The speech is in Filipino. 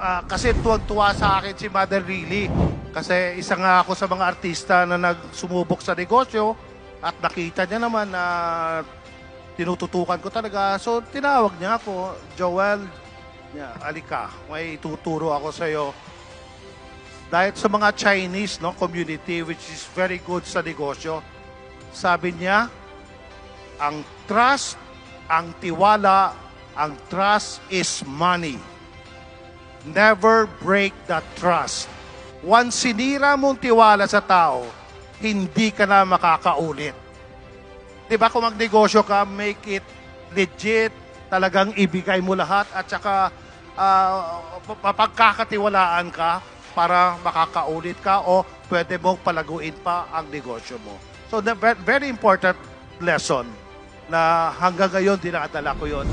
Kasi tuwang-tuwa sa akin si Mother Really. Kasi isa nga ako sa mga artista na nagsumubok sa negosyo at nakita niya naman na tinututukan ko talaga. So tinawag niya ako, Joel, alika, may tuturo ako sa iyo. Dahil sa mga Chinese community which is very good sa negosyo, sabi niya, ang trust, ang tiwala, ang trust is money. Never break that trust. Once sinira mong tiwala sa tao, hindi ka na makakaulit. Diba kung magnegosyo ka, make it legit, talagang ibigay mo lahat at saka mapagkakatiwalaan ka para makakaulit ka o pwede mong palaguin pa ang negosyo mo. So the very important lesson na hanggang ngayon dinadala ko yun.